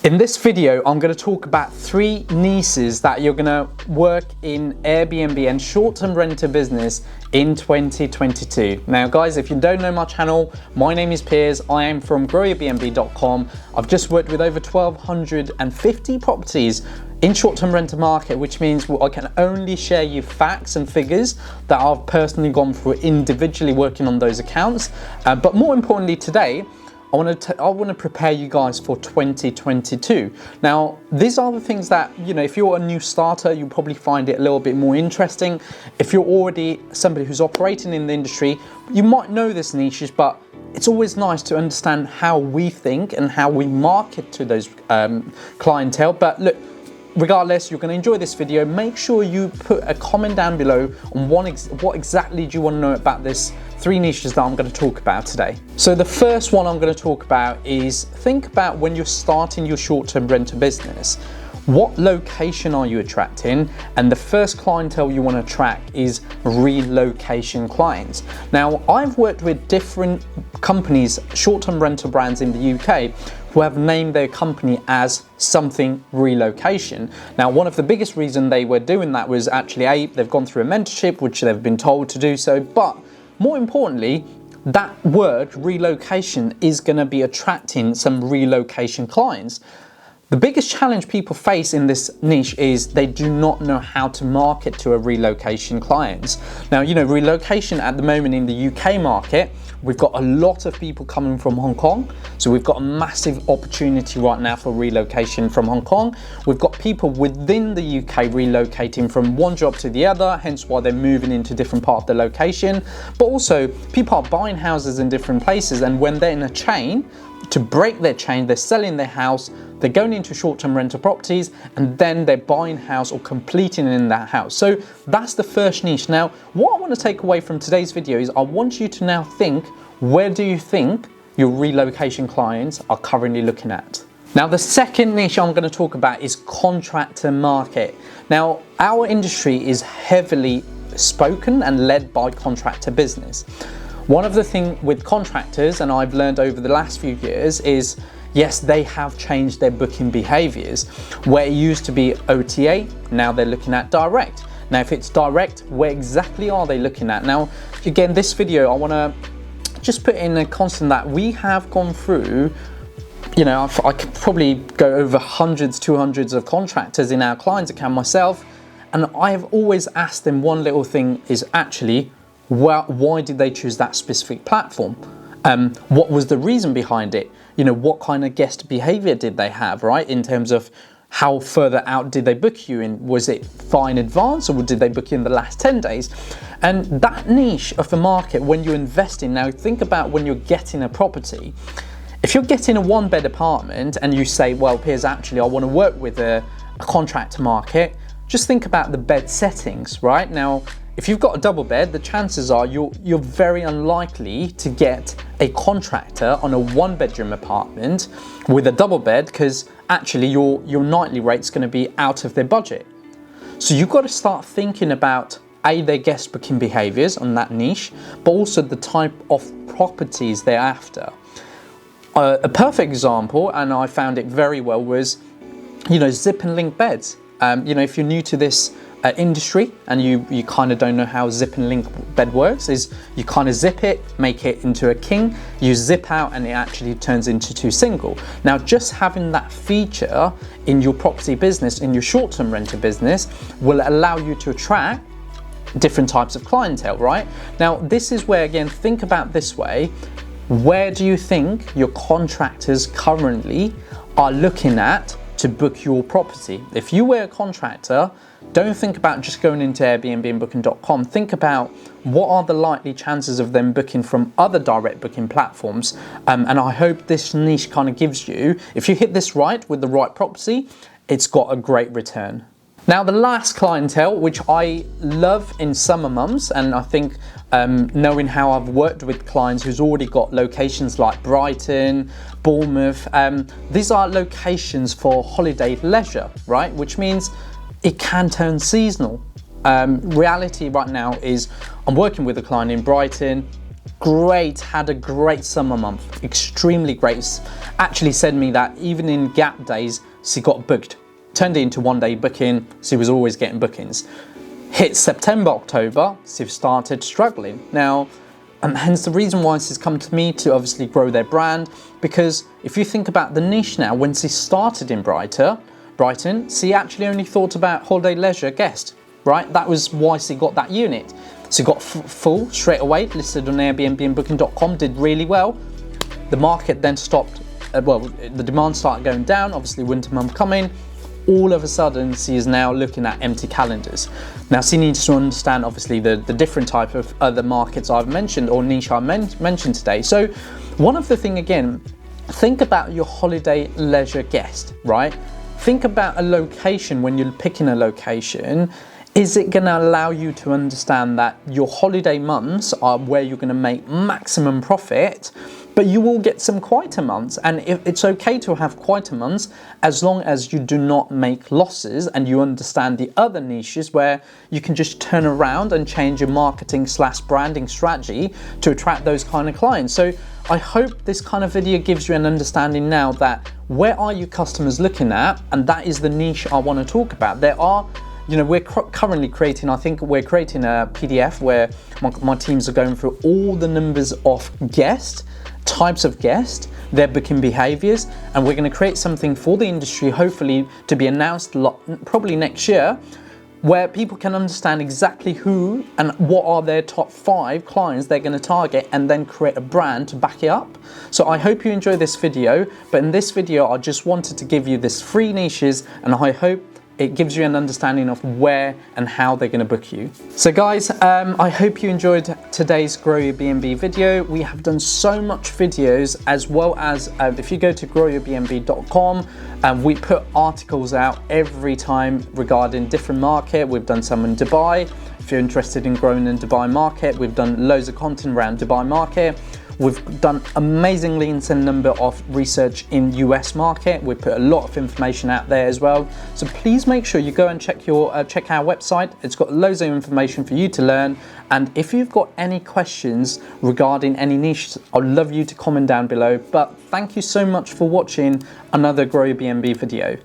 In this video, I'm going to talk about 3 niches that you're going to work in Airbnb and short-term renter business in 2022. Now guys, if you don't know my channel, my name is Piers. I am from GrowYourBnb.com. I've just worked with over 1,250 properties in short-term rental market, which means I can only share you facts and figures that I've personally gone through individually working on those accounts. But more importantly today, I want to prepare you guys for 2022. Now, these are the things that, if you're a new starter, you'll probably find it a little bit more interesting. If you're already somebody who's operating in the industry, you might know this niches, but it's always nice to understand how we think and how we market to those clientele. But look, regardless, you're going to enjoy this video. Make sure you put a comment down below on what exactly do you want to know about this 3 niches that I'm going to talk about today. So the first one I'm going to talk about is, think about when you're starting your short-term rental business. What location are you attracting? And the first clientele you want to attract is relocation clients. Now, I've worked with different companies, short-term rental brands in the UK, who have named their company as something relocation. Now, one of the biggest reasons they were doing that was actually they've gone through a mentorship, which they've been told to do so, but more importantly, that word relocation is going to be attracting some relocation clients. The biggest challenge people face in this niche is they do not know how to market to a relocation clients. Now, relocation at the moment in the UK market, we've got a lot of people coming from Hong Kong. So we've got a massive opportunity right now for relocation from Hong Kong. We've got people within the UK relocating from one job to the other, hence why they're moving into different part of the location. But also people are buying houses in different places, and when they're in a chain, to break their chain, they're selling their house, they're going into short-term rental properties, and then they're buying a house or completing in that house. So that's the first niche. Now, what I want to take away from today's video is I want you to now think, where do you think your relocation clients are currently looking at? Now, the second niche I'm going to talk about is contractor market. Now, our industry is heavily spoken and led by contractor business. One of the things with contractors, and I've learned over the last few years, is yes, they have changed their booking behaviors. Where it used to be OTA, now they're looking at direct. Now, if it's direct, where exactly are they looking at? Now, again, this video, I want to just put in a constant that we have gone through, I could probably go over hundreds to hundreds of contractors in our clients account myself, and I have always asked them one little thing is actually, why did they choose that specific platform? What was the reason behind it? What kind of guest behavior did they have, right? In terms of how further out did they book you in? Was it far in advance, or did they book you in the last 10 days? And that niche of the market, when you invest in, now think about when you're getting a property. If you're getting a 1-bed apartment and you say, well, Piers, actually, I want to work with a contractor market, just think about the bed settings, right? Now, if you've got a double bed, the chances are you're very unlikely to get a contractor on a 1-bedroom apartment with a double bed, because actually your nightly rate's going to be out of their budget. So you've got to start thinking about their guest booking behaviors on that niche, but also the type of properties they're after. A perfect example, and I found it very well, was zip and link beds. If you're new to this industry and you kind of don't know how zip and link bed works, is you kind of zip it, make it into a king, you zip out, and it actually turns into 2 single. Now, just having that feature in your property business, in your short-term rental business, will allow you to attract different types of clientele, right? Now, this is where, again, think about this way. Where do you think your contractors currently are looking at to book your property? If you were a contractor, don't think about just going into Airbnb and booking.com. Think about what are the likely chances of them booking from other direct booking platforms. And I hope this niche kind of gives you, if you hit this right with the right property, it's got a great return. Now, the last clientele, which I love in summer months, and I think knowing how I've worked with clients who's already got locations like Brighton, Bournemouth, these are locations for holiday leisure, right? Which means it can turn seasonal. Reality right now is I'm working with a client in Brighton. great, had a great summer month, extremely great. Actually said to me that even in gap days, she got booked. Turned it into one day booking, she was always getting bookings. Hit September, October, she started struggling. Now, hence the reason why she's come to me to obviously grow their brand, because if you think about the niche now, when she started in Brighton, she actually only thought about holiday leisure guest, right? That was why she got that unit. She got full straight away, listed on Airbnb and booking.com, did really well. The market then stopped, the demand started going down, obviously winter month coming. All of a sudden, she is now looking at empty calendars. Now, she needs to understand, obviously, the different type of other markets I've mentioned or niche I mentioned today. So one of the thing, again, think about your holiday leisure guest, right? Think about a location when you're picking a location. Is it going to allow you to understand that your holiday months are where you're going to make maximum profit, but you will get some quieter months, and it's okay to have quieter months as long as you do not make losses and you understand the other niches where you can just turn around and change your marketing/branding strategy to attract those kind of clients. So I hope this kind of video gives you an understanding now that where are your customers looking at, and that is the niche I want to talk about. There are, we're currently creating, I think we're creating a PDF where my teams are going through all the numbers of guests, types of guests, their booking behaviors, and we're going to create something for the industry, hopefully to be announced probably next year, where people can understand exactly who and what are their top 5 clients they're going to target, and then create a brand to back it up. So I hope you enjoy this video, but in this video I just wanted to give you this 3 niches, and I hope it gives you an understanding of where and how they're going to book you. So guys, I hope you enjoyed today's Grow Your B&B video. We have done so much videos, as well as if you go to growyourbnb.com, we put articles out every time regarding different market. We've done some in Dubai. If you're interested in growing in Dubai market, we've done loads of content around Dubai market. We've done amazingly insane number of research in US market. We put a lot of information out there as well. So please make sure you go and check our website. It's got loads of information for you to learn. And if you've got any questions regarding any niche, I'd love you to comment down below. But thank you so much for watching another Grow Your B&B video.